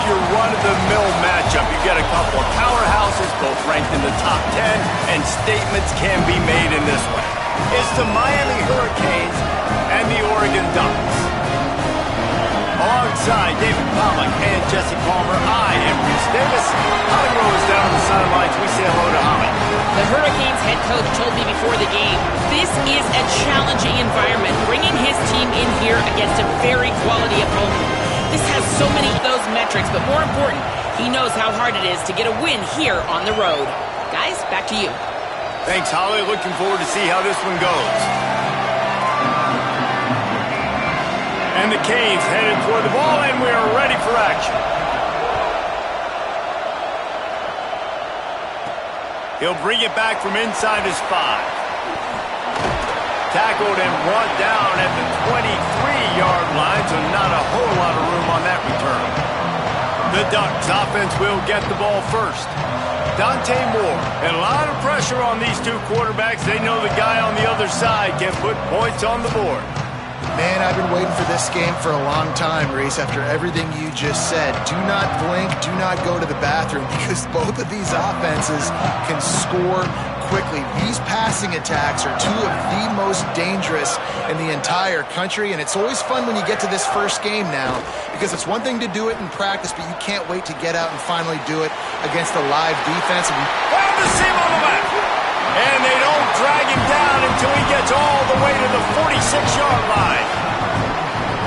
your run-of-the-mill matchup. You get a couple of powerhouses, both ranked in the top 10, and statements can be made in this way. It's the Miami Hurricanes and the Oregon Ducks. Alongside David Pollack and Jesse Palmer, I am Reese Davis. Holly Rose down on the sidelines. We say hello to Holly. The Hurricanes head coach told me before the game, this is a challenging environment, bringing his team in here against a very quality opponent. This has so many of those metrics, but more important, he knows how hard it is to get a win here on the road. Guys, back to you. Thanks, Holly. Looking forward to see how this one goes. And the Canes headed toward the ball, and we are ready for action. He'll bring it back from inside his 5. Tackled and brought down at the 23-yard line, so not a whole lot of room on that return. The Ducks offense will get the ball first. Dante Moore, and a lot of pressure on these two quarterbacks. They know the guy on the other side can put points on the board. Man, I've been waiting for this game for a long time, Reese, after everything you just said. Do not blink, do not go to the bathroom, because both of these offenses can score quickly. These passing attacks are two of the most dangerous in the entire country, and it's always fun when you get to this first game now, because it's one thing to do it in practice, but you can't wait to get out and finally do it against a live defense. Found the seam on the left. And they don't drag him down until he gets all the way to the 46-yard line.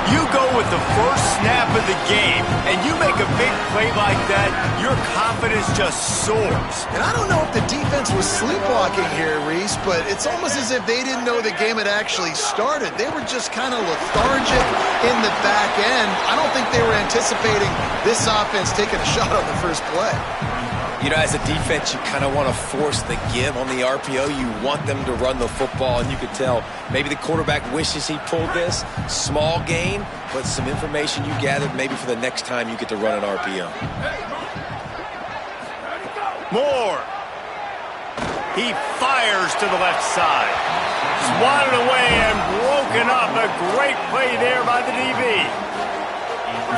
You go with the first snap of the game, and you make a big play like that, your confidence just soars. And I don't know if the defense was sleepwalking here, Reese, but it's almost as if they didn't know the game had actually started. They were just kind of lethargic in the back end. I don't think they were anticipating this offense taking a shot on the first play. You know, as a defense, you kind of want to force the give on the RPO. You want them to run the football, and you could tell maybe the quarterback wishes he pulled this. Small gain, but some information you gathered maybe for the next time you get to run an RPO. Moore. He fires to the left side. Swatted away and broken up. A great play there by the DB.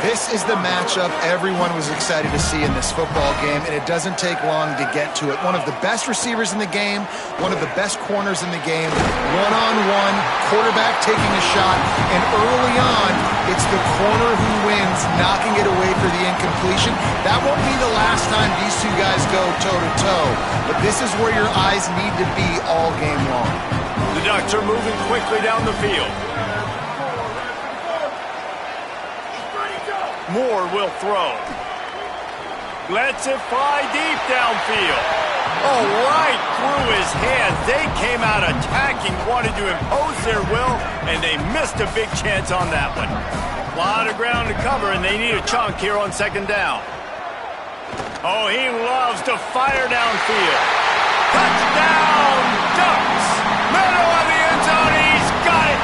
This is the matchup everyone was excited to see in this football game, and it doesn't take long to get to it. One of the best receivers in the game, one of the best corners in the game, one-on-one, quarterback taking a shot, and early on, it's the corner who wins, knocking it away for the incompletion. That won't be the last time these two guys go toe-to-toe, but this is where your eyes need to be all game long. The Ducks are moving quickly down the field. Moore will throw. Lets it fly deep downfield. Oh, right through his hands. They came out attacking, wanted to impose their will, and they missed a big chance on that one. A lot of ground to cover, and they need a chunk here on second down. Oh, he loves to fire downfield. Touchdown, Ducks! Middle of the end zone, he's got it!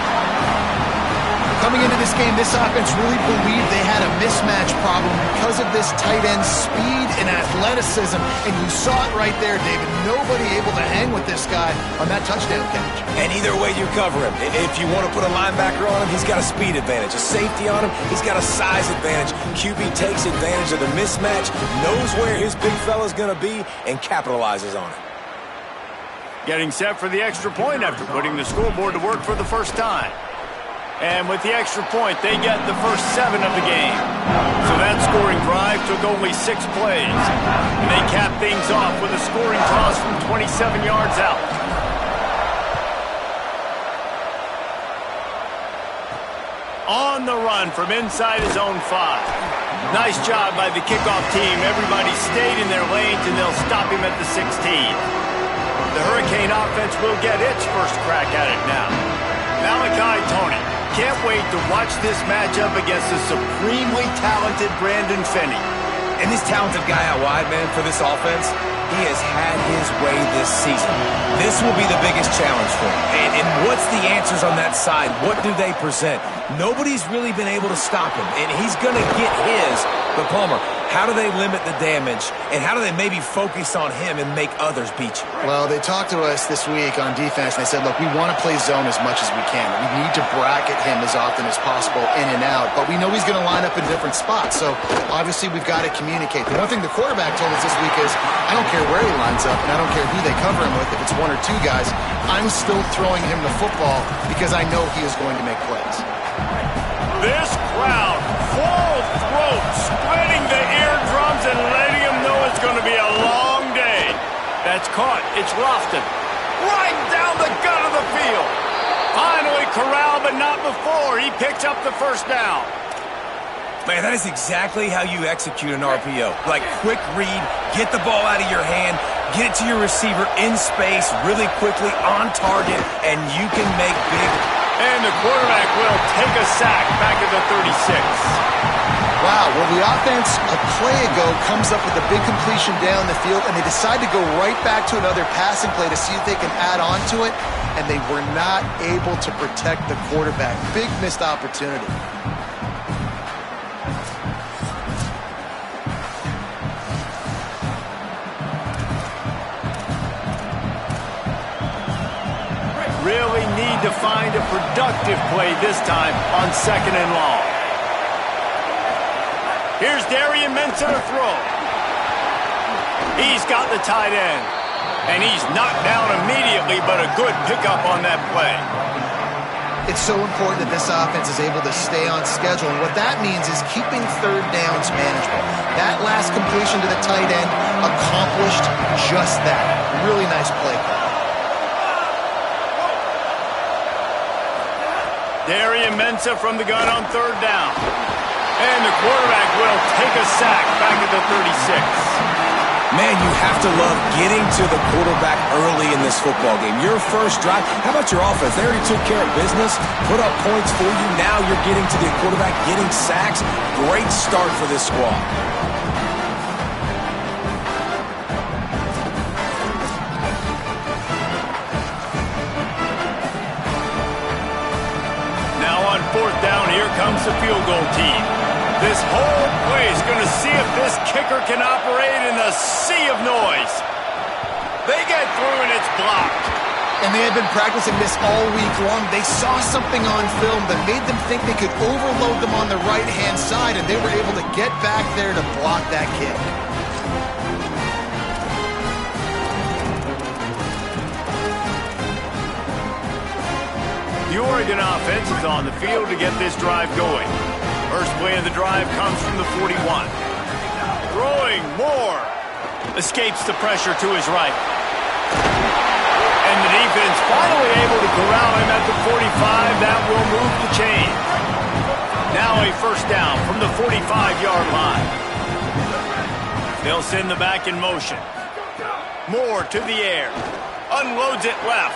Coming into this game, this offense really believed they had a mismatch problem because of this tight end speed and athleticism, and you saw it right there, David. Nobody able to hang with this guy on that touchdown catch. And either way you cover him, if you want to put a linebacker on him, he's got a speed advantage. A safety on him, he's got a size advantage. QB takes advantage of the mismatch, knows where his big fella's going to be, and capitalizes on it. Getting set for the extra point after putting the scoreboard to work for the first time. And with the extra point, they get the first 7 of the game. So that scoring drive took only 6 plays. And they cap things off with a scoring toss from 27 yards out. On the run from inside his own 5. Nice job by the kickoff team. Everybody stayed in their lanes, and they'll stop him at the 16. The Hurricane offense will get its first crack at it now. Malachi Tony. Can't wait to watch this matchup against the supremely talented Brandon Finney. And this talented guy out wide, man, for this offense, he has had his way this season. This will be the biggest challenge for him. And what's the answers on that side? What do they present? Nobody's really been able to stop him, and he's going to get his. But Palmer, How do they limit the damage, and how do they maybe focus on him and make others beat you? Well, they talked to us this week on defense, and they said, look, we want to play zone as much as we can. We need to bracket him as often as possible in and out, but we know he's going to line up in different spots, so obviously we've got to communicate. The one thing the quarterback told us this week is, I don't care where he lines up, and I don't care who they cover him with, if it's one or two guys, I'm still throwing him the football because I know he is going to make plays. This crowd, full throat, splitting the eardrums and letting him know it's going to be a long day. That's caught. It's Lofton. Right down the gut of the field. Finally corralled, but not before. He picks up the first down. Man, that is exactly how you execute an RPO. Like, quick read, get the ball out of your hand, get it to your receiver in space really quickly on target, and you can make big. And the quarterback will take a sack back at the 36. Wow, well, the offense a play ago comes up with a big completion down the field, and they decide to go right back to another passing play to see if they can add on to it, and they were not able to protect the quarterback. Big missed opportunity. Really need to find a productive play this time on 2nd and long. Here's Darian Mensah to throw. He's got the tight end. And he's knocked down immediately, but a good pickup on that play. It's so important that this offense is able to stay on schedule, and what that means is keeping third downs manageable. That last completion to the tight end accomplished just that. Really nice play call. Darian Mensah from the gun on 3rd down. And the quarterback will take a sack back at the 36. Man, you have to love getting to the quarterback early in this football game. Your first drive, how about your offense? They already took care of business, put up points for you. Now you're getting to the quarterback, getting sacks. Great start for this squad. Now on 4th down, here comes the field goal team. This whole play is going to see if this kicker can operate in a sea of noise. They get through and it's blocked. And they had been practicing this all week long. They saw something on film that made them think they could overload them on the right-hand side, and they were able to get back there to block that kick. The Oregon offense is on the field to get this drive going. First play of the drive comes from the 41. Throwing Moore. Escapes the pressure to his right. And the defense finally able to corral him at the 45. That will move the chain. Now a first down from the 45-yard line. They'll send the back in motion. Moore to the air. Unloads it left.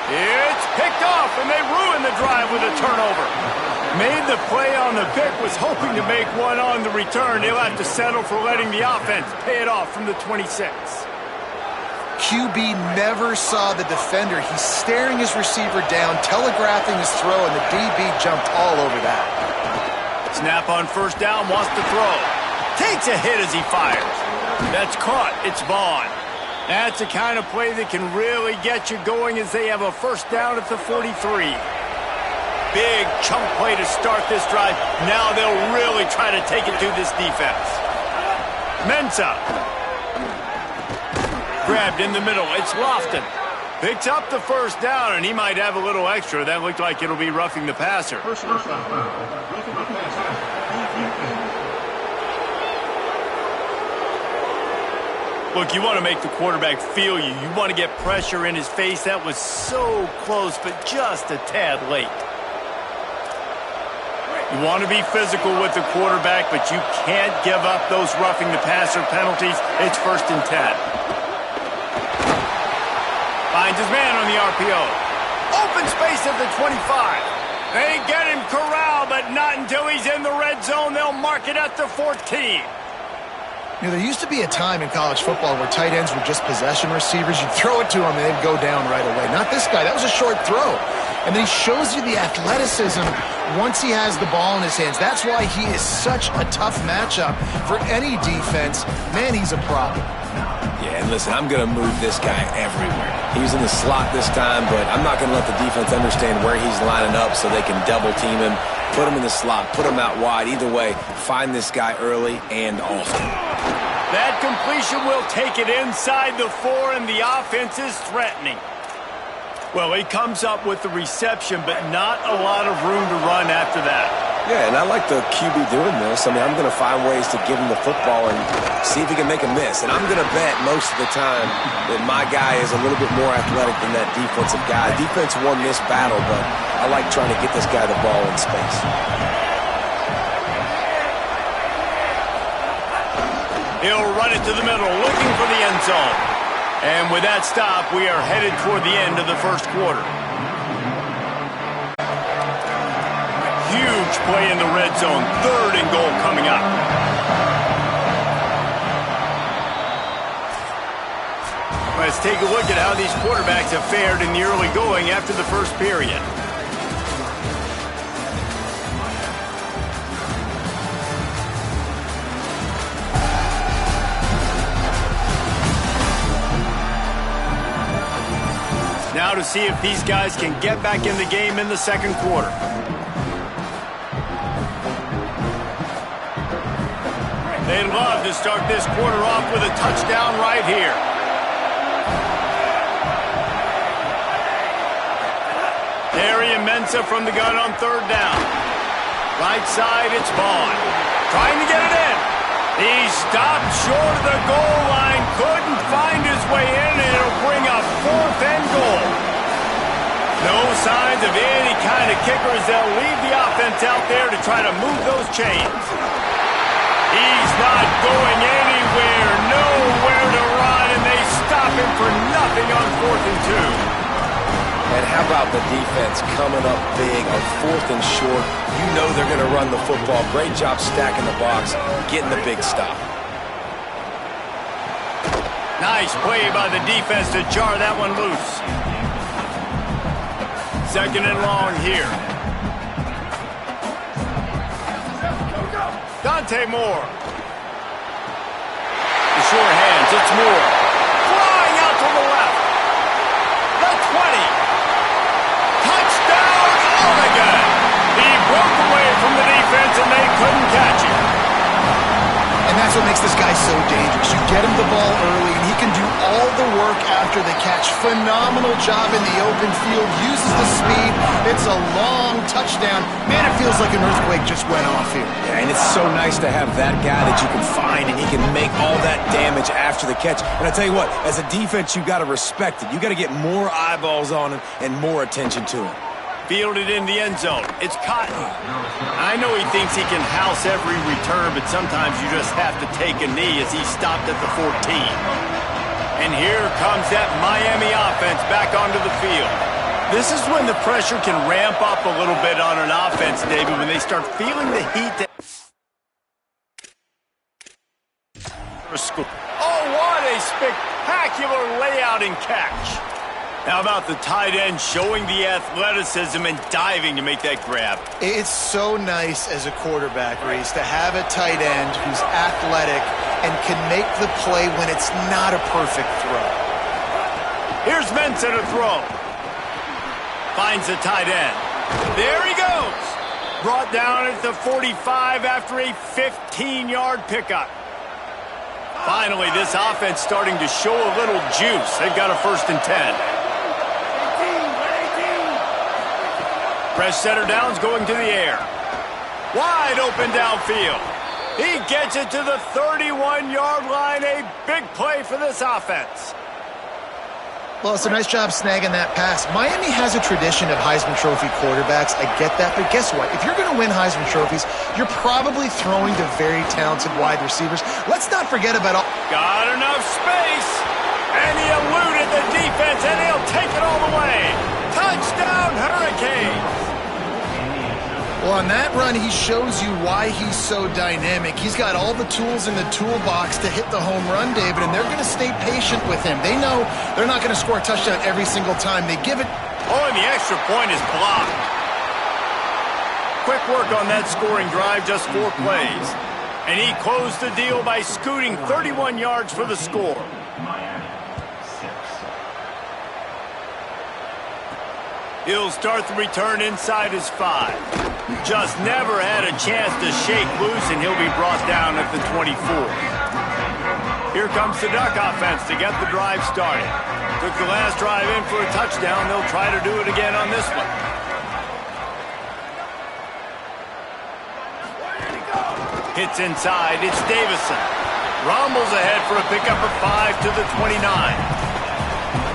It's picked off, and they ruin the drive with a turnover. Made the play on the pick, was hoping to make one on the return. They'll have to settle for letting the offense pay it off from the 26. QB never saw the defender. He's staring his receiver down, telegraphing his throw, and the DB jumped all over that. Snap on first down, wants to throw. Takes a hit as he fires. That's caught. It's Vaughn. That's the kind of play that can really get you going as they have a first down at the 43. Big chunk play to start this drive. Now they'll really try to take it to this defense. Mensah. Grabbed in the middle. It's Lofton. Picks up the first down, and he might have a little extra. That looked like it'll be roughing the passer. Look, you want to make the quarterback feel you. You want to get pressure in his face. That was so close, but just a tad late. You want to be physical with the quarterback, but you can't give up those roughing the passer penalties. It's 1st and 10. Finds his man on the RPO. Open space at the 25. They get him corralled, but not until he's in the red zone. They'll mark it at the 14. You know, there used to be a time in college football where tight ends were just possession receivers. You'd throw it to them and they'd go down right away. Not this guy. That was a short throw. And then he shows you the athleticism once he has the ball in his hands. That's why he is such a tough matchup for any defense. Man, he's a problem. Yeah, and listen, I'm going to move this guy everywhere. He's in the slot this time, but I'm not going to let the defense understand where he's lining up so they can double team him, put him in the slot, put him out wide. Either way, find this guy early and often. That completion will take it inside the 4, and the offense is threatening. Well, he comes up with the reception, but not a lot of room to run after that. Yeah, and I like the QB doing this. I mean, I'm going to find ways to give him the football and see if he can make a miss. And I'm going to bet most of the time that my guy is a little bit more athletic than that defensive guy. Defense won this battle, but I like trying to get this guy the ball in space. He'll run it to the middle, looking for the end zone. And with that stop, we are headed toward the end of the first quarter. Huge play in the red zone. 3rd and goal coming up. Let's take a look at how these quarterbacks have fared in the early going after the first period. Now to see if these guys can get back in the game in the second quarter. They'd love to start this quarter off with a touchdown right here. Terry and Mensah from the gun on 3rd down. Right side, it's Vaughn. Trying to get it in. He stopped short of the goal line, couldn't find his way in, and it'll bring up 4th and goal. No signs of any kind of kickers. They'll leave the offense out there to try to move those chains. He's not going anywhere, nowhere to run, and they stop him for nothing on 4th and 2. And how about the defense coming up big on 4th and short? You know they're going to run the football. Great job stacking the box, getting the big stop. Nice play by the defense to jar that one loose. 2nd and long here. Dante Moore. The sure hands, it's Moore. Flying out to the left. The 20. Touchdown, Oregon. He broke away from the defense and they couldn't catch him. And that's what makes this guy so dangerous. You get him the ball early, and he can do all the work after the catch. Phenomenal job in the open field. Uses the speed. It's a long touchdown. Man, it feels like an earthquake just went off here. Yeah, and it's so nice to have that guy that you can find, and he can make all that damage after the catch. And I tell you what, as a defense, you got to respect it. You got to get more eyeballs on him and more attention to him. Fielded in the end zone. It's Cotton. I know he thinks he can house every return, but sometimes you just have to take a knee as he stopped at the 14. And here comes that Miami offense back onto the field. This is when the pressure can ramp up a little bit on an offense, David, when they start feeling the heat. Oh, what a spectacular layout and catch. How about the tight end showing the athleticism and diving to make that grab? It's so nice as a quarterback, Reese, to have a tight end who's athletic and can make the play when it's not a perfect throw. Here's Mensah to throw. Finds the tight end. There he goes. Brought down at the 45 after a 15-yard pickup. Finally, this offense starting to show a little juice. They've got a 1st and 10. Press center downs going to the air. Wide open downfield. He gets it to the 31-yard line. A big play for this offense. Well, it's a nice job snagging that pass. Miami has a tradition of Heisman Trophy quarterbacks. I get that, but guess what? If you're going to win Heisman Trophies, you're probably throwing to very talented wide receivers. Let's not forget about all... Got enough space, and he eluded the defense, and he'll take it all the way. Touchdown, Hurricanes! Well, on that run, he shows you why he's so dynamic. He's got all the tools in the toolbox to hit the home run, David, and they're going to stay patient with him. They know they're not going to score a touchdown every single time. They give it. Oh, and the extra point is blocked. Quick work on that scoring drive, just 4 plays. And he closed the deal by scooting 31 yards for the score. He'll start the return inside his 5. Just never had a chance to shake loose, and he'll be brought down at the 24. Here comes the Duck offense to get the drive started. Took the last drive in for a touchdown. They'll try to do it again on this one. Hits inside. It's Davison. Rumbles ahead for a pickup of 5 to the 29.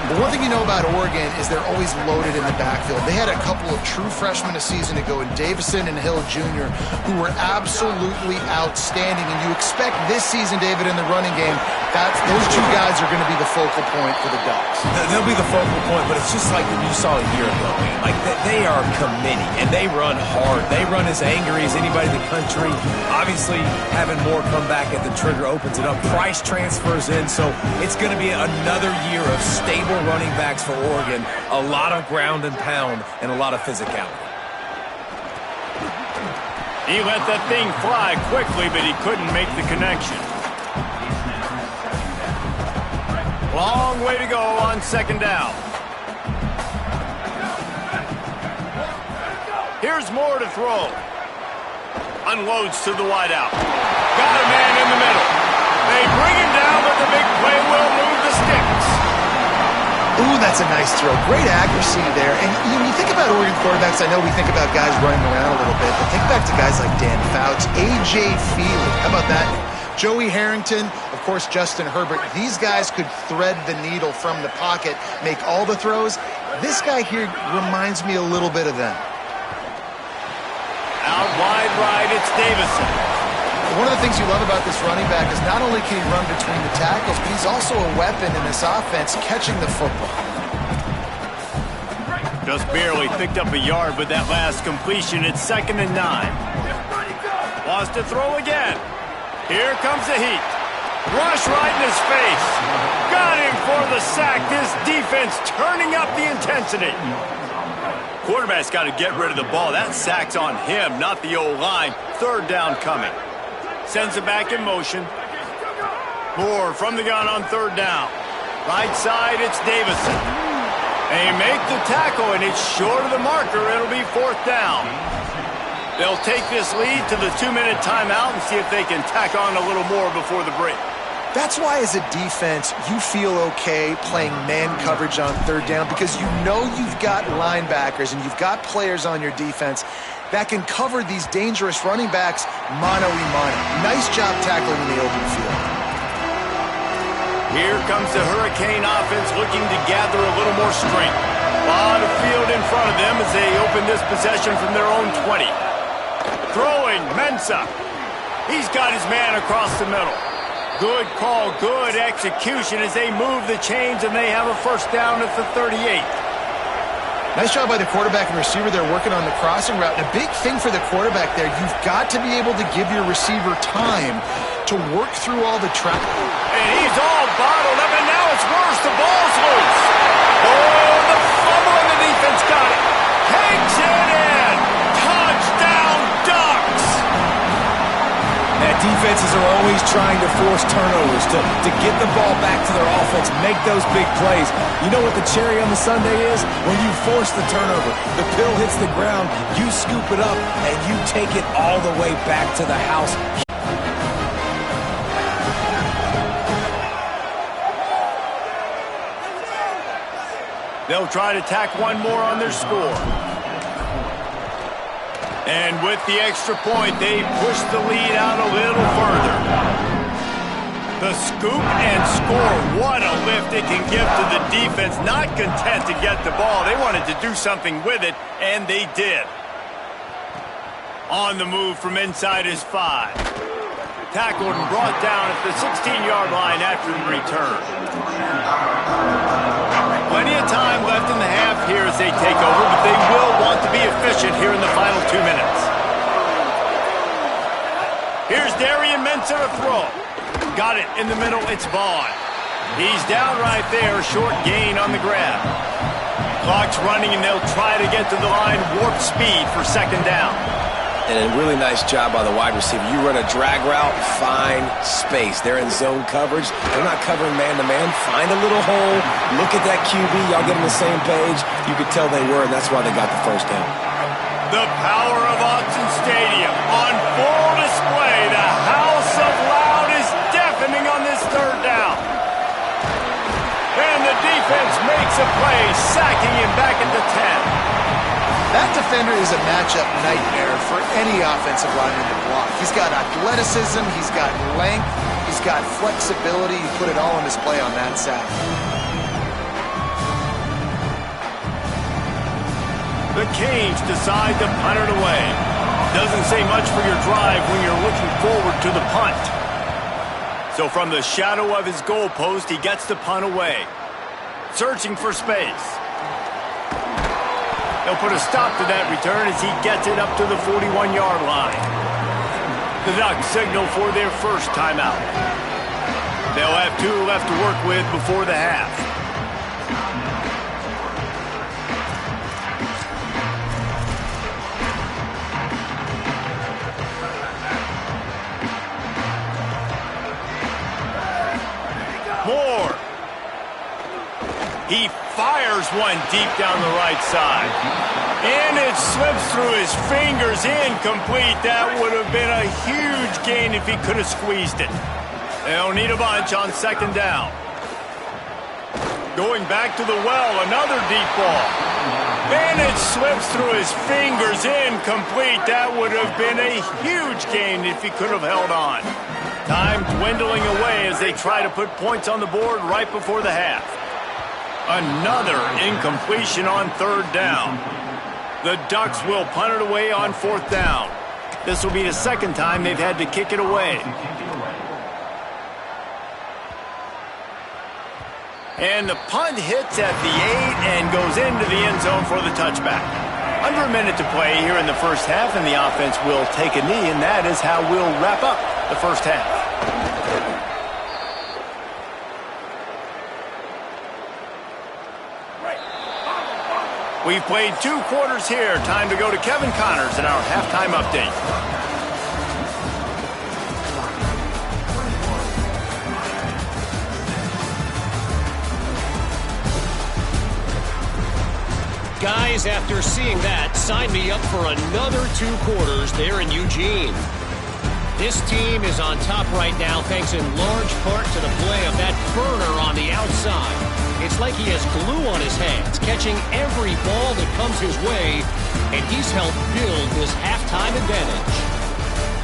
The one thing you know about Oregon is they're always loaded in the backfield. They had a couple of true freshmen a season ago in Davison and Hill Jr. who were absolutely outstanding. And you expect this season, David, in the running game, those two guys are going to be the focal point for the Ducks. They'll be the focal point, but it's just like what you saw a year ago, man. Like, they are committed, and they run hard. They run as angry as anybody in the country. Obviously, having more come back at the trigger opens it up. Price transfers in, so it's going to be another year of stable running backs for Oregon. A lot of ground and pound and a lot of physicality. He let that thing fly quickly, but he couldn't make the connection. Long way to go on second down. Here's Moore to throw. Unloads to the wideout. Got a man in the middle. They bring him down, but the big play will move the sticks. Ooh, that's a nice throw. Great accuracy there. And you think about Oregon quarterbacks, I know we think about guys running around a little bit, but think back to guys like Dan Fouts, A.J. Feely. How about that? Joey Harrington, of course, Justin Herbert. These guys could thread the needle from the pocket, make all the throws. This guy here reminds me a little bit of them. Out wide right, it's Davison. One of the things you love about this running back is not only can he run between the tackles, but he's also a weapon in this offense, catching the football. Just barely picked up a yard with that last completion. It's 2nd and 9. Wants to throw again. Here comes the heat. Rush right in his face. Got him for the sack. This defense turning up the intensity. Quarterback's got to get rid of the ball. That sack's on him, not the O-line. 3rd down coming. Sends it back in motion. Moore from the gun on 3rd down. Right side, it's Davison. They make the tackle, and it's short of the marker. It'll be 4th down. They'll take this lead to the 2-minute timeout and see if they can tack on a little more before the break. That's why, as a defense, you feel okay playing man coverage on 3rd down, because you know you've got linebackers and you've got players on your defense that can cover these dangerous running backs mano-a-mano. Nice job tackling in the open field. Here comes the Hurricane offense looking to gather a little more strength. A lot of field in front of them as they open this possession from their own 20. Throwing, Mensah. He's got his man across the middle. Good call, good execution as they move the chains, and they have a 1st down at the 38. Nice job by the quarterback and receiver there working on the crossing route. And a big thing for the quarterback there, you've got to be able to give your receiver time to work through all the traffic. And he's all bottled up, and now it's worse. The ball's loose. Oh, the fumble, and the defense got it. Hangs it in. Touchdown, Ducks. That defenses are always trying to force turnovers to get the ball back to their offense, make those big plays. You know what the cherry on the sundae is? When you force the turnover, the pill hits the ground, you scoop it up, and you take it all the way back to the house. They'll try to tack one more on their score. And with the extra point, they push the lead out a little further. The scoop and score. What a lift it can give to the defense. Not content to get the ball. They wanted to do something with it, and they did. On the move from inside his 5. Tackled and brought down at the 16-yard line after the return. Plenty of time left in the half here as they take over, but they will want to be efficient here in the final 2 minutes. Here's Darian Mensah to throw. Got it in the middle. It's Vaughn. He's down right there. Short gain on the grab. Clock's running, and they'll try to get to the line. Warp speed for second down. And a really nice job by the wide receiver. You run a drag route, find space. They're in zone coverage. They're not covering man-to-man. Find a little hole. Look at that QB. Y'all get on the same page. You could tell they were, and that's why they got the first down. The power of Autzen Stadium on full display. The house of loud is deafening on this third down. And the defense makes a play, sacking him back at the 10. That defender is a matchup nightmare for any offensive lineman to block. He's got athleticism, he's got length, he's got flexibility. He put it all on display on that sack. The Canes decide to punt it away. Doesn't say much for your drive when you're looking forward to the punt. So from the shadow of his goalpost, he gets the punt away. Searching for space. They'll put a stop to that return as he gets it up to the 41-yard line. The Ducks signal for their first timeout. They'll have 2 left to work with before the half. Moore. He fires one deep down the right side. And it slips through his fingers, incomplete. That would have been a huge gain if he could have squeezed it. They'll need a bunch on second down. Going back to the well, another deep ball. And it slips through his fingers, incomplete. That would have been a huge gain if he could have held on. Time dwindling away as they try to put points on the board right before the half. Another incompletion on third down. The Ducks will punt it away on fourth down. This will be the second time they've had to kick it away. And the punt hits at the 8 and goes into the end zone for the touchback. Under a minute to play here in the first half, and the offense will take a knee, and that is how we'll wrap up the first half. We've played 2 quarters here. Time to go to Kevin Connors in our halftime update. Guys, after seeing that, sign me up for another 2 quarters there in Eugene. This team is on top right now thanks in large part to the play of that burner on the outside. It's like he has glue on his hands, catching every ball that comes his way, and he's helped build this halftime advantage.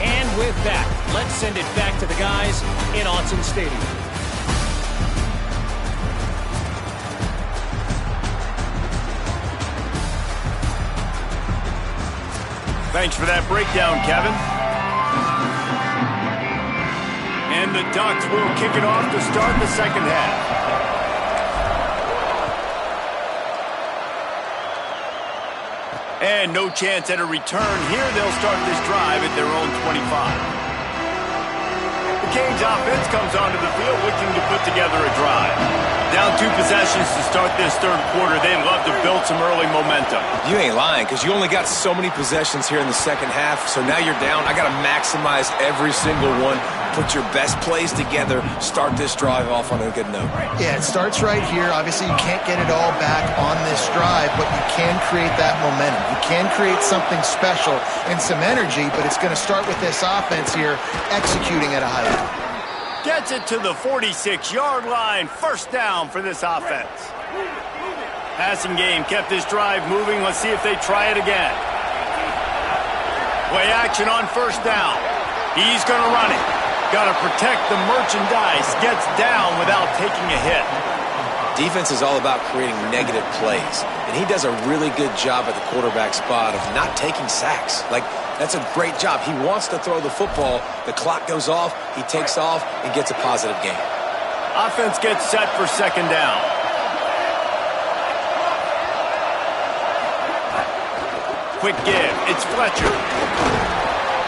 And with that, let's send it back to the guys in Autzen Stadium. Thanks for that breakdown, Kevin. And the Ducks will kick it off to start the second half. And no chance at a return here. They'll start this drive at their own 25. The Canes offense comes onto the field looking to put together a drive. Down 2 possessions to start this third quarter. They'd love to build some early momentum. You ain't lying, because you only got so many possessions here in the second half, so now you're down. I got to maximize every single one. Put your best plays together. Start this drive off on a good note. Yeah, it starts right here. Obviously, you can't get it all back on this drive, but you can create that momentum. You can create something special and some energy, but it's going to start with this offense here executing at a high level. Gets it to the 46-yard line. First down for this offense. Passing game kept this drive moving. Let's see if they try it again. Play action on first down. He's going to run it. Got to protect the merchandise. Gets down without taking a hit. Defense is all about creating negative plays, and he does a really good job at the quarterback spot of not taking sacks. That's a great job. He wants to throw the football. The clock goes off. He takes off and gets a positive gain. Offense gets set for second down. Quick give. It's Fletcher.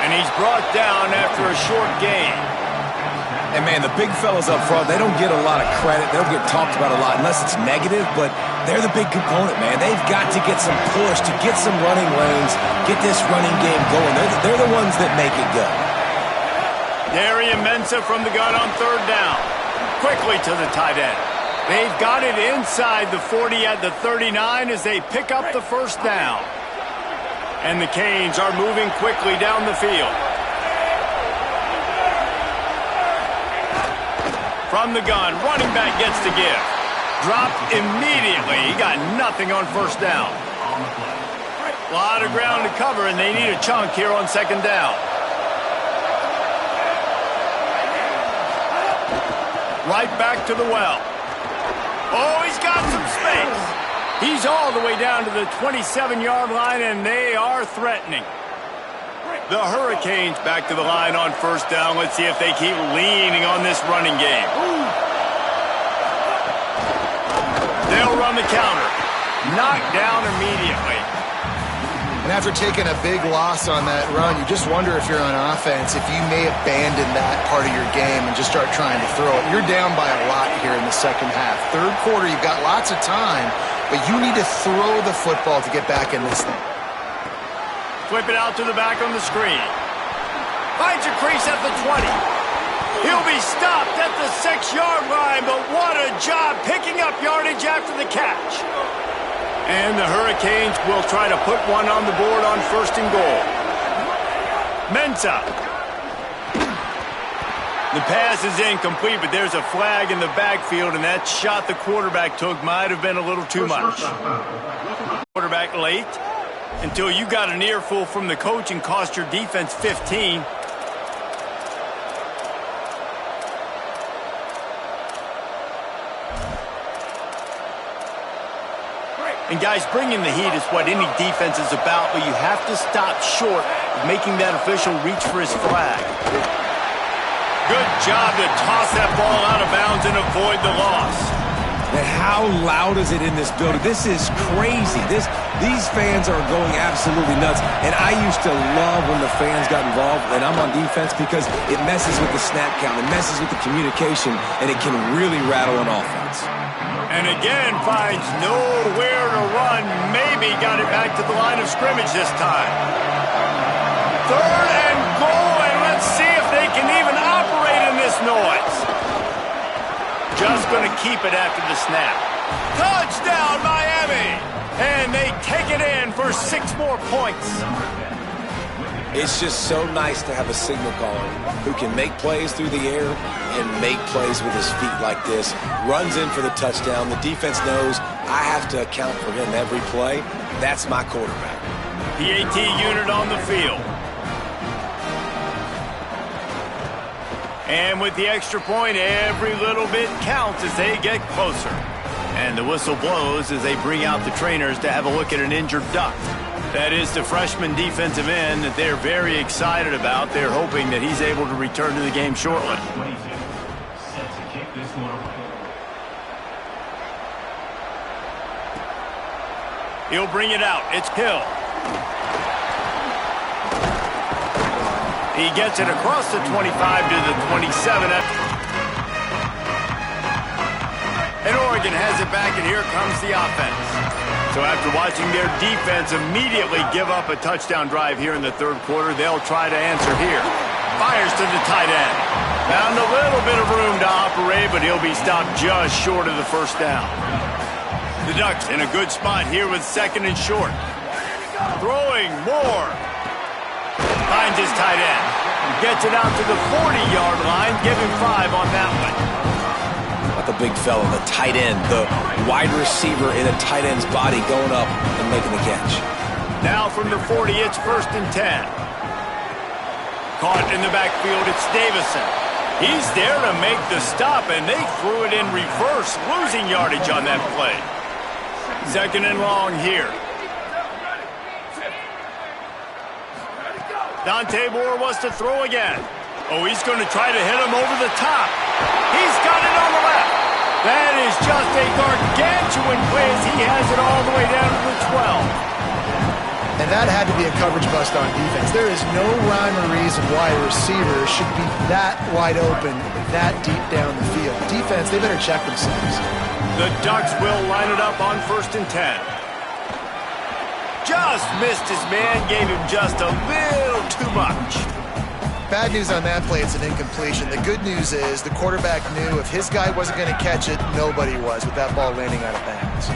And And he's brought down after a short gain. And, man, the big fellas up front, they don't get a lot of credit. They don't get talked about a lot unless it's negative, but they're the big component, man. They've got to get some push, to get some running lanes, get this running game going. They're the ones that make it go. Darian Mensah from the gun on third down. Quickly to the tight end. They've got it inside the 40 at the 39 as they pick up the first down. And the Canes are moving quickly down the field. From the gun, running back gets the give. Dropped immediately. He got nothing on first down. A lot of ground to cover, and they need a chunk here on second down. Right back to the well. Oh, he's got some space. He's all the way down to the 27-yard line, and they are threatening. The Hurricanes back to the line on first down. Let's see if they keep leaning on this running game. They'll run the counter. Knocked down immediately. And after taking a big loss on that run, you just wonder if you're on offense, if you may abandon that part of your game and just start trying to throw it. You're down by a lot here in the second half. Third quarter, you've got lots of time, but you need to throw the football to get back in this thing. Flip it out to the back on the screen. Finds a crease at the 20. He'll be stopped at the 6-yard line, but what a job picking up yardage after the catch. And the Hurricanes will try to put one on the board on first and goal. Mensah. The pass is incomplete, but there's a flag in the backfield, and that shot the quarterback took might have been a little too much. Quarterback late until you got an earful from the coach and cost your defense 15. And, guys, bringing the heat is what any defense is about, but you have to stop short of making that official reach for his flag. Good job to toss that ball out of bounds and avoid the loss. And how loud is it in this building? This is crazy. These fans are going absolutely nuts. And I used to love when the fans got involved, and I'm on defense, because it messes with the snap count. It messes with the communication, and it can really rattle an offense. And again, finds nowhere to run. Maybe got it back to the line of scrimmage this time. Third and goal, and let's see if they can even operate in this noise. Just going to keep it after the snap. Touchdown, Miami! And they take it in for 6 more points. It's just so nice to have a signal caller who can make plays through the air and make plays with his feet like this. Runs in for the touchdown. The defense knows I have to account for him every play. That's my quarterback. PAT unit on the field. And with the extra point, every little bit counts as they get closer. And the whistle blows as they bring out the trainers to have a look at an injured duck. That is the freshman defensive end that they're very excited about. They're hoping that he's able to return to the game shortly. He'll bring it out. It's Hill. He gets it across the 25 to the 27. And Oregon has it back, and here comes the offense. So after watching their defense immediately give up a touchdown drive here in the third quarter, they'll try to answer here. Fires to the tight end. Found a little bit of room to operate, but he'll be stopped just short of the first down. The Ducks in a good spot here with second and short. Throwing more. Finds his tight end. Gets it out to the 40-yard line. Give him 5 on that one. The big fella, the tight end, the wide receiver in a tight end's body going up and making the catch. Now from the 40, it's first and 10. Caught in the backfield, it's Davison. He's there to make the stop, and they threw it in reverse, losing yardage on that play. Second and long here. Dante Moore wants to throw again. Oh, he's going to try to hit him over the top. He's got it on the left. That is just a gargantuan play as he has it all the way down to the 12. And that had to be a coverage bust on defense. There is no rhyme or reason why a receiver should be that wide open, that deep down the field. Defense, they better check themselves. The Ducks will line it up on 1st and 10. Just missed his man, gave him just a little too much. Bad news on that play, it's an incompletion. The good news is the quarterback knew if his guy wasn't going to catch it, nobody was with that ball landing out of bounds.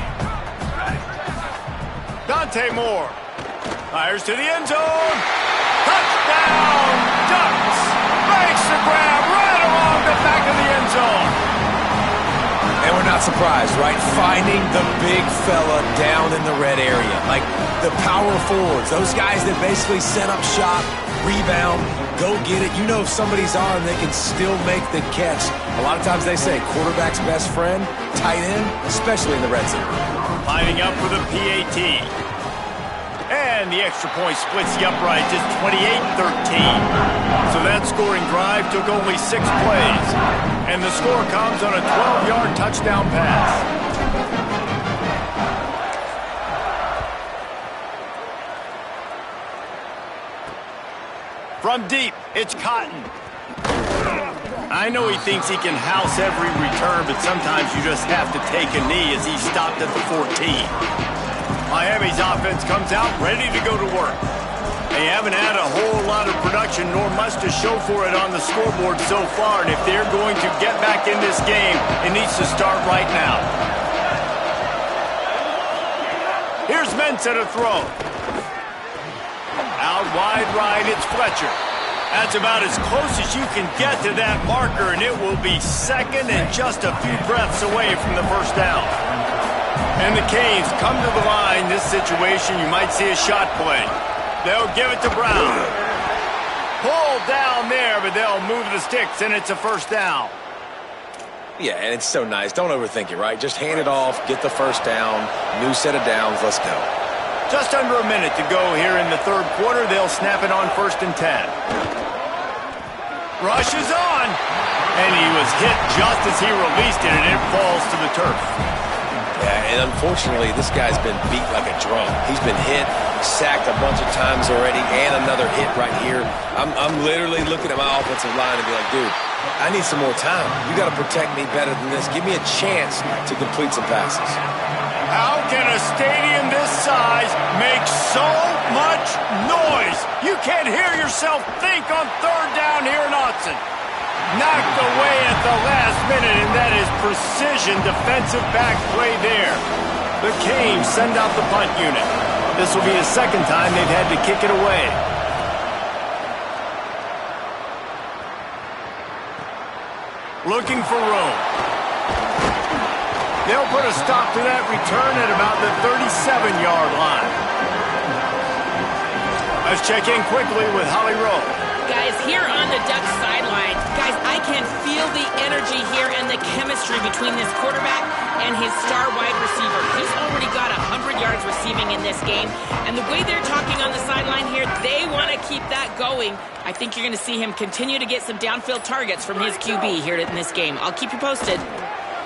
Dante Moore fires to the end zone. Touchdown, Ducks! Makes the grab right along the back of the end zone. And we're not surprised, right? Finding the big fella down in the red area. Like the power forwards, those guys that basically set up shop, rebound, go get it. You know if somebody's on, they can still make the catch. A lot of times they say quarterback's best friend, tight end, especially in the red zone. Lining up for the PAT. And the extra point splits the upright, just 28-13. So that scoring drive took only 6 plays. And the score comes on a 12-yard touchdown pass. From deep, it's Cotton. I know he thinks he can house every return, but sometimes you just have to take a knee as he stopped at the 14. Miami's offense comes out ready to go to work. They haven't had a whole lot of production nor much to show for it on the scoreboard so far, and if they're going to get back in this game, it needs to start right now. Here's Mensah to throw. Out wide right, it's Fletcher. That's about as close as you can get to that marker, and it will be second and just a few breaths away from the first down. And the Canes come to the line. This situation, you might see a shot play. They'll give it to Brown. Pulled down there, but they'll move the sticks, and it's a first down. Yeah, and it's so nice. Don't overthink it, right? Just hand it off, get the first down, new set of downs, let's go. Just under a minute to go here in the third quarter. They'll snap it on 1st and 10. Rush is on, and he was hit just as he released it, and it falls to the turf. Yeah, and unfortunately, this guy's been beat like a drum. He's been hit, sacked a bunch of times already, and another hit right here. I'm literally looking at my offensive line and be like, dude, I need some more time. You got to protect me better than this. Give me a chance to complete some passes. How can a stadium this size make so much noise? You can't hear yourself think on 3rd down here in Austin. Knocked away at the last minute, and that is precision defensive back play there. The Canes send out the punt unit. This will be the second time they've had to kick it away. Looking for room. They'll put a stop to that return at about the 37-yard line. Let's check in quickly with Holly Rowe. Guys, here on the Ducks sideline, guys, I can feel the energy here and the chemistry between this quarterback and his star wide receiver. He's already got 100 yards receiving in this game, and the way they're talking on the sideline here, they want to keep that going. I think you're going to see him continue to get some downfield targets from his QB here in this game. I'll keep you posted.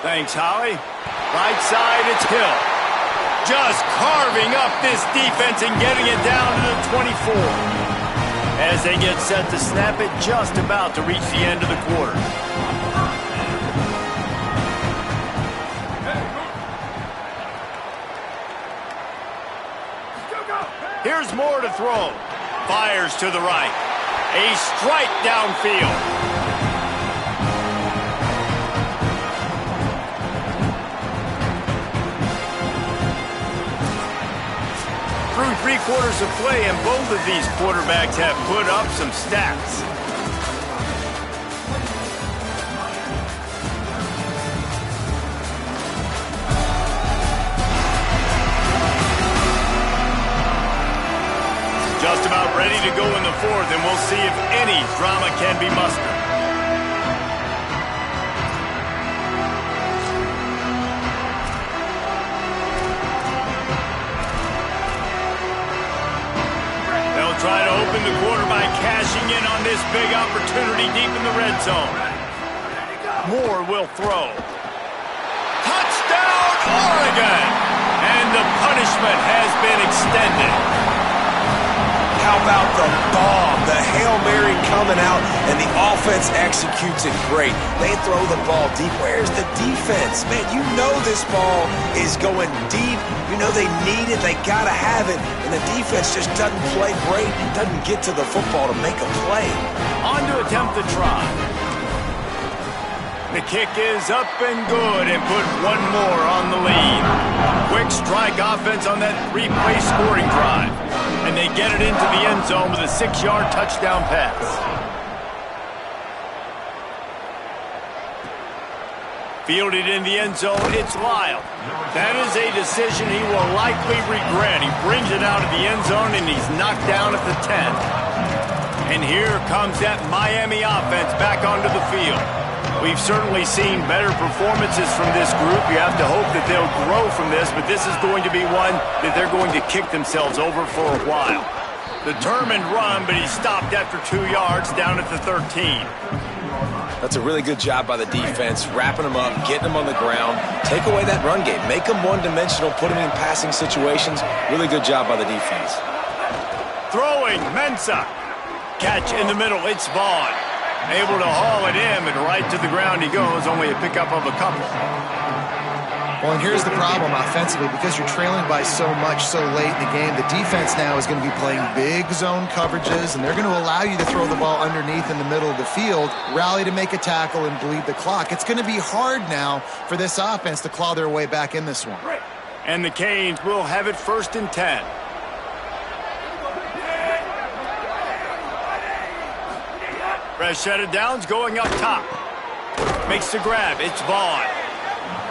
Thanks, Holly. Right side, it's Hill. Just carving up this defense and getting it down to the 24. As they get set to snap it, just about to reach the end of the quarter. Here's Moore to throw. Fires to the right. A strike downfield. Through 3 quarters of play, and both of these quarterbacks have put up some stats. Just about ready to go in the 4th, and we'll see if any drama can be mustered. Try to open the quarter by cashing in on this big opportunity deep in the red zone. Moore will throw. Touchdown, Oregon! And the punishment has been extended. how about the bomb? The Hail Mary coming out, and the offense executes it great. They throw the ball deep. Where's the defense? Man, you know this ball is going deep. You know they need it. They got to have it. And the defense just doesn't play great, doesn't get to the football to make a play. On to attempt the try. The kick is up and good and put one more on the lead. Quick strike offense on that three-play scoring drive. And they get it into the end zone with a 6-yard touchdown pass. Fielded in the end zone, it's Lyle. That is a decision he will likely regret. He brings it out of the end zone and he's knocked down at the 10. And here comes that Miami offense back onto the field. We've certainly seen better performances from this group. You have to hope that they'll grow from this, but this is going to be one that they're going to kick themselves over for a while. Determined run, but he stopped after 2 yards down at the 13. That's a really good job by the defense, wrapping them up, getting them on the ground. Take away that run game. Make them one-dimensional, put them in passing situations. Really good job by the defense. Throwing, Mensah. Catch in the middle, it's Vaughn. Able to haul it in, and right to the ground he goes, only a pickup of a couple. Well, and here's the problem offensively, because you're trailing by so much so late in the game, the defense now is going to be playing big zone coverages, and they're going to allow you to throw the ball underneath in the middle of the field, rally to make a tackle, and bleed the clock. It's going to be hard now for this offense to claw their way back in this one. And the Canes will have it 1st and 10. Fresh set of downs going up top. Makes the grab. It's Vaughn.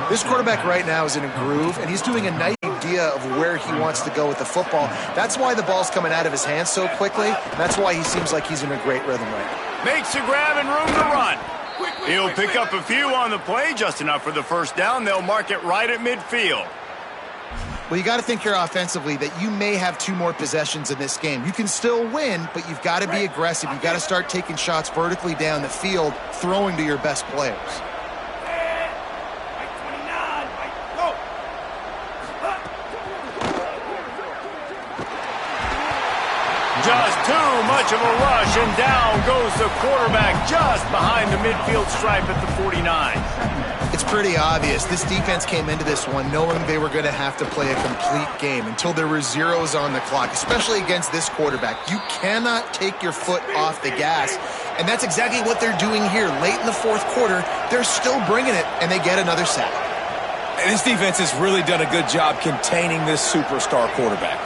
This quarterback right now is in a groove, and he's doing a nice idea of where he wants to go with the football. That's why the ball's coming out of his hands so quickly. And that's why he seems like he's in a great rhythm right now. Makes the grab and room to run. He'll pick up a few on the play, just enough for the first down. They'll mark it right at midfield. Well, you got to think here offensively that you may have 2 more possessions in this game. You can still win, but you've got to be aggressive. You've got to start taking shots vertically down the field, throwing to your best players. Just too much of a rush, and down goes the quarterback just behind the midfield stripe at the 49. It's pretty obvious. This defense came into this one knowing they were going to have to play a complete game until there were zeros on the clock, especially against this quarterback. You cannot take your foot off the gas, and that's exactly what they're doing here. Late in the 4th quarter, they're still bringing it, and they get another sack. And this defense has really done a good job containing this superstar quarterback.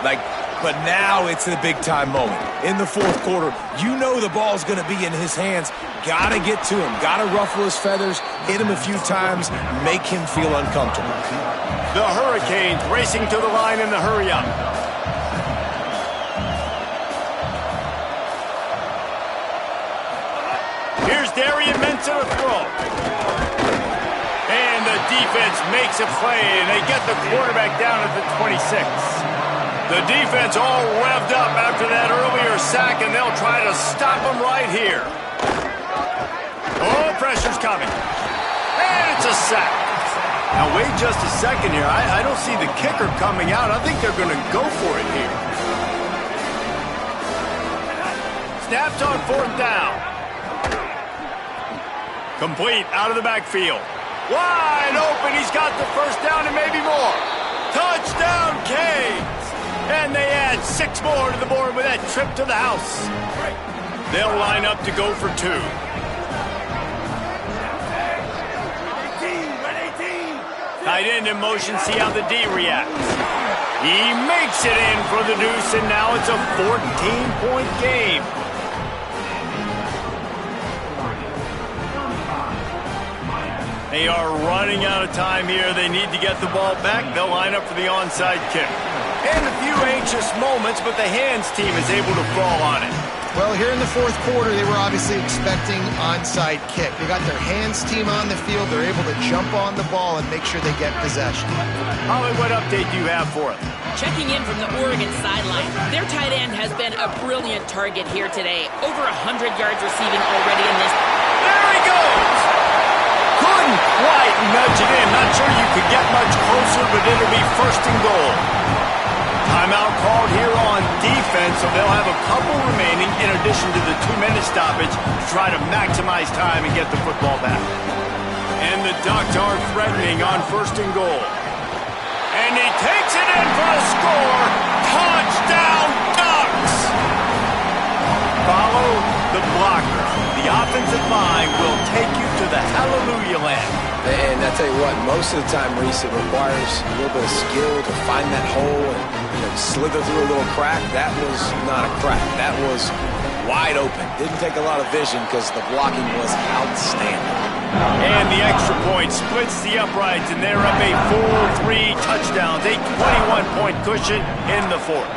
But now it's the big-time moment. In the 4th quarter, you know the ball's going to be in his hands. Got to get to him. Got to ruffle his feathers, hit him a few times, make him feel uncomfortable. The Hurricanes racing to the line in the hurry-up. Here's Darian Mensah to throw. And the defense makes a play, and they get the quarterback down at the 26. The defense all revved up after that earlier sack, and they'll try to stop him right here. Oh, pressure's coming. And it's a sack. Now, wait just a second here. I don't see the kicker coming out. I think they're going to go for it here. Snaps on 4th down. Complete out of the backfield. Wide open. He's got the first down and maybe more. Touchdown, Canes. And they add 6 more to the board with that trip to the house. They'll line up to go for 2. Tight end in motion, see how the D reacts. He makes it in for the deuce, and now it's a 14-point game. They are running out of time here. They need to get the ball back. They'll line up for the onside kick. And a few anxious moments, but the hands team is able to fall on it. Well, here in the 4th quarter, they were obviously expecting onside kick. They got their hands team on the field. They're able to jump on the ball and make sure they get possession. Holly, what update do you have for us? Checking in from the Oregon sideline, their tight end has been a brilliant target here today. Over 100 yards receiving already in this. There he goes! Couldn't quite nudge it in. Not sure you could get much closer, but it'll be 1st and goal. Timeout called here on defense, so they'll have a couple remaining in addition to the 2-minute stoppage to try to maximize time and get the football back. And the Ducks are threatening on 1st and goal. And he takes it in for a score. Touchdown, Ducks! Follow the blocker. The offensive line will take you to the hallelujah land. And I tell you what, most of the time, Reese, it requires a little bit of skill to find that hole and slither through a little crack. That was not a crack. That was wide open. Didn't take a lot of vision because the blocking was outstanding. And the extra point splits the uprights, and they're up a full 3 touchdowns, a 21-point cushion in the 4th.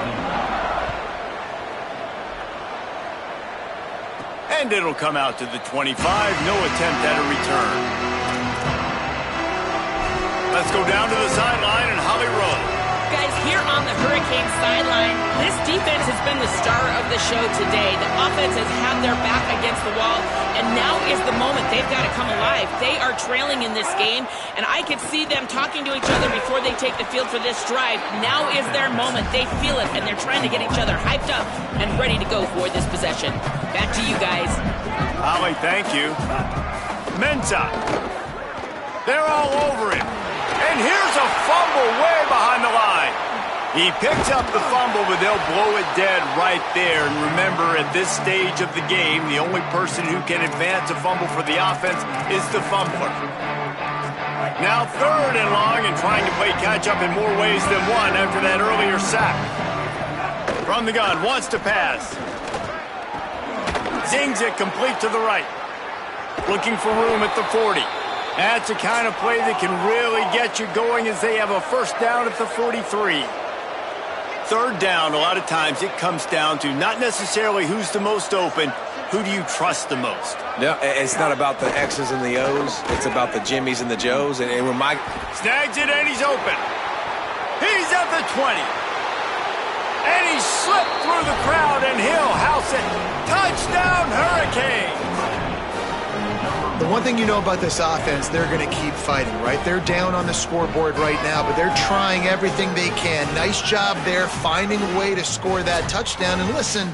And it'll come out to the 25. No attempt at a return. Let's go down to the sideline in Holly Rowe. Guys, here on the Hurricane sideline, this defense has been the star of the show today. The offense has had their back against the wall, and now is the moment they've got to come alive. They are trailing in this game, and I could see them talking to each other before they take the field for this drive. Now is their moment. They feel it, and they're trying to get each other hyped up and ready to go for this possession. Back to you guys. Holly, thank you. Mensah. They're all over him. And here's a fumble way behind the line. He picks up the fumble, but they'll blow it dead right there. And remember, at this stage of the game, the only person who can advance a fumble for the offense is the fumbler. Now 3rd and long, and trying to play catch-up in more ways than one after that earlier sack. From the gun, wants to pass. Zings it complete to the right. Looking for room at the 40. That's the kind of play that can really get you going as they have a 1st down at the 43. 3rd down, a lot of times it comes down to not necessarily who's the most open, who do you trust the most? No, it's not about the X's and the O's. It's about the Jimmies and the Joes. And when Mike snags it and he's open. He's at the 20. And he slipped through the crowd and he'll house it. Touchdown, Hurricane! The one thing you know about this offense, they're going to keep fighting, right? They're down on the scoreboard right now, but they're trying everything they can. Nice job there, finding a way to score that touchdown. And listen,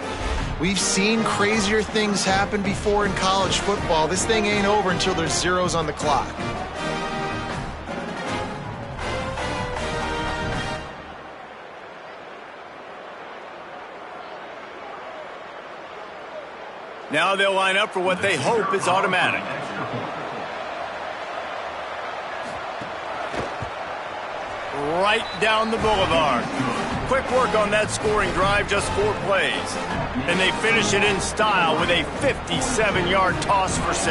we've seen crazier things happen before in college football. This thing ain't over until there's zeros on the clock. Now they'll line up for what they hope is automatic. Right down the boulevard. Quick work on that scoring drive, just 4 plays. And they finish it in style with a 57-yard toss for 6.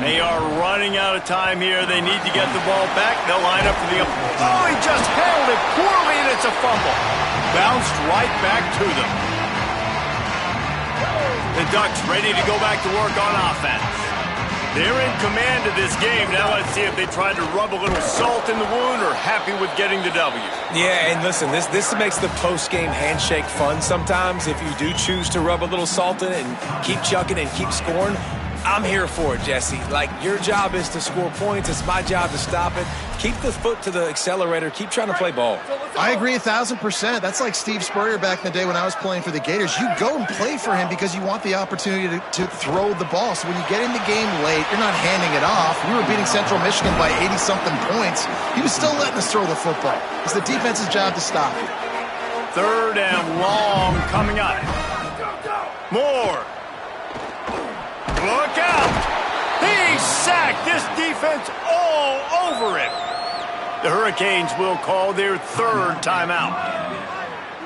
They are running out of time here. They need to get the ball back. They'll line up for the... Oh, he just handled it poorly, and it's a fumble. Bounced right back to them. The Ducks ready to go back to work on offense. They're in command of this game. Now let's see if they try to rub a little salt in the wound or happy with getting the W. Yeah, and listen, this makes the post-game handshake fun sometimes. If you do choose to rub a little salt in it and keep chucking and keep scoring, I'm here for it, Jesse. Like, your job is to score points. It's my job to stop it. Keep the foot to the accelerator. Keep trying to play ball. I agree 1,000%. That's like Steve Spurrier back in the day when I was playing for the Gators. You go and play for him because you want the opportunity to throw the ball. So when you get in the game late, you're not handing it off. We were beating Central Michigan by 80-something points. He was still letting us throw the football. It's the defense's job to stop it. 3rd and long coming up. More. Look out! He's sacked. This defense all over him. The Hurricanes will call their 3rd timeout.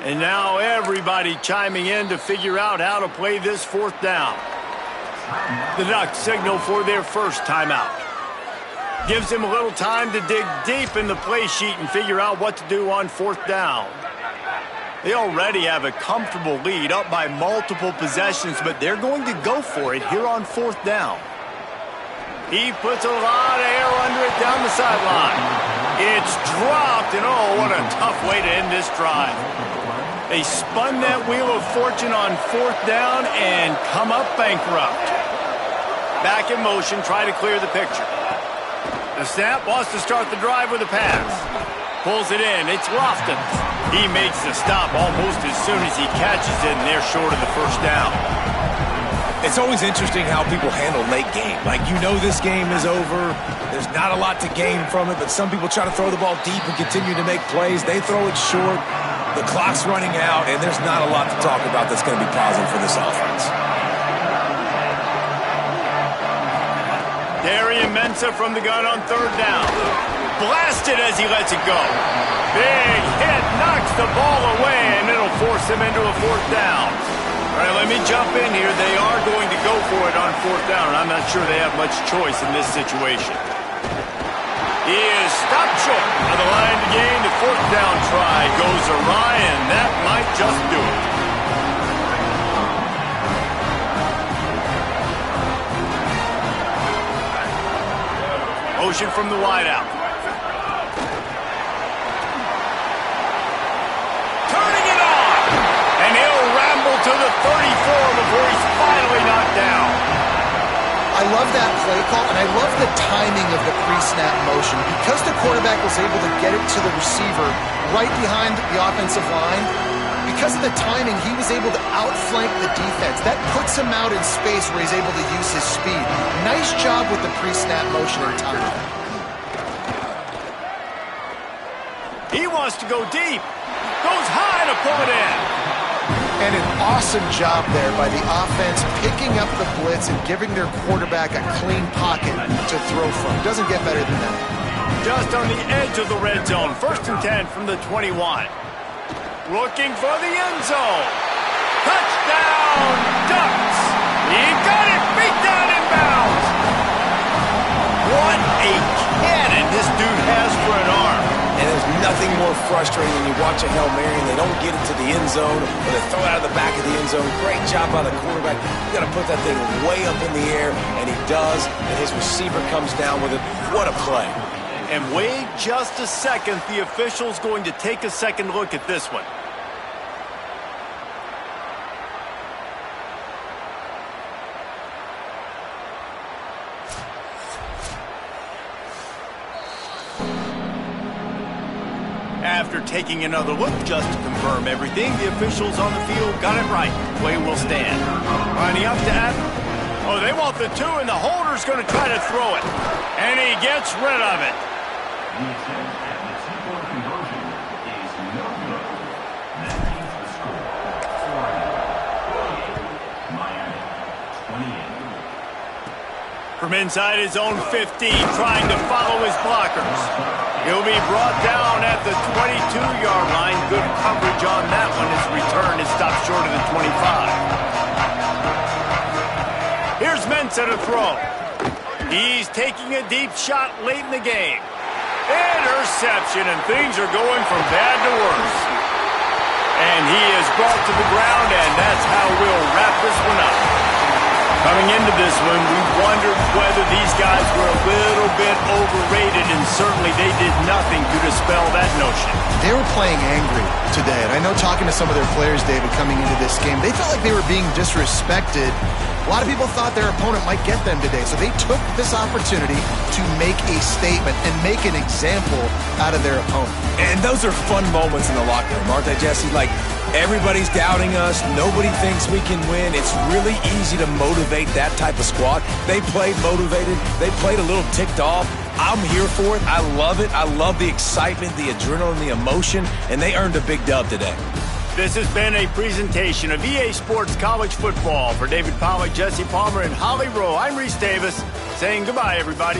And now everybody chiming in to figure out how to play this 4th down. The Ducks signal for their 1st timeout. Gives them a little time to dig deep in the play sheet and figure out what to do on 4th down. They already have a comfortable lead, up by multiple possessions, but they're going to go for it here on 4th down. He puts a lot of air under it down the sideline. It's dropped, and oh, what a tough way to end this drive. They spun that wheel of fortune on 4th down and come up bankrupt. Back in motion, try to clear the picture. The snap wants to start the drive with a pass. Pulls it in. It's Lofton. He makes the stop almost as soon as he catches it, and they're short of the first down. It's always interesting how people handle late game. Like, you know this game is over. There's not a lot to gain from it, but some people try to throw the ball deep and continue to make plays. They throw it short. The clock's running out, and there's not a lot to talk about that's going to be positive for this offense. Darian Mensah from the gun on third down. Blasted as he lets it go. Big hit, knocks the ball away, and it'll force him into a fourth down. All right, let me jump in here. They are going to go for it on fourth down, and I'm not sure they have much choice in this situation. He is stopped short on the line to gain. The fourth down try goes awry, and that might just do it. Motion from the wideout. Turning it on! And he'll ramble to the 34 before he's finally knocked down. I love that play call, and I love the timing of the pre-snap motion. Because the quarterback was able to get it to the receiver right behind the offensive line, because of the timing, he was able to outflank the defense. That puts him out in space where he's able to use his speed. Nice job with the pre-snap motion and timing. He wants to go deep. Goes high to pull it in. And an awesome job there by the offense picking up the blitz and giving their quarterback a clean pocket to throw from. Doesn't get better than that. Just on the edge of the red zone. 1st and 10 from the 21. Looking for the end zone. Touchdown, Ducks. He got it. Beat down in bounds. What a cannon this dude has for an arm. And there's nothing more frustrating when you watch a Hail Mary and they don't get it to the end zone, or they throw it out of the back of the end zone. Great job by the quarterback. You got to put that thing way up in the air, and he does, and his receiver comes down with it. What a play. And wait just a second. The official's going to take a second look at this one. After taking another look just to confirm everything, the officials on the field got it right. Play will stand. Lining up to Adam. Oh, they want the 2, and the holder's going to try to throw it. And he gets rid of it. From inside his own 15, trying to follow his blockers. He'll be brought down at the 22-yard line. Good coverage on that one. His return is stopped short of the 25. Here's Mensah to throw. He's taking a deep shot late in the game. Interception, and things are going from bad to worse. And he is brought to the ground, and that's how we'll wrap this one up. Coming into this one, we wondered whether these guys were a little bit overrated, and certainly they did nothing to dispel that notion. They were playing angry today, and I know talking to some of their players, David, coming into this game, they felt like they were being disrespected. A lot of people thought their opponent might get them today, so they took this opportunity to make a statement and make an example out of their opponent. And those are fun moments in the locker room, aren't they, Jesse? Like, everybody's doubting us. Nobody thinks we can win. It's really easy to motivate that type of squad. They played motivated. They played a little ticked off. I'm here for it. I love it. I love the excitement, the adrenaline, the emotion, and they earned a big dub today. This has been a presentation of EA Sports College Football. For David Pollack, Jesse Palmer, and Holly Rowe, I'm Reese Davis saying goodbye, everybody.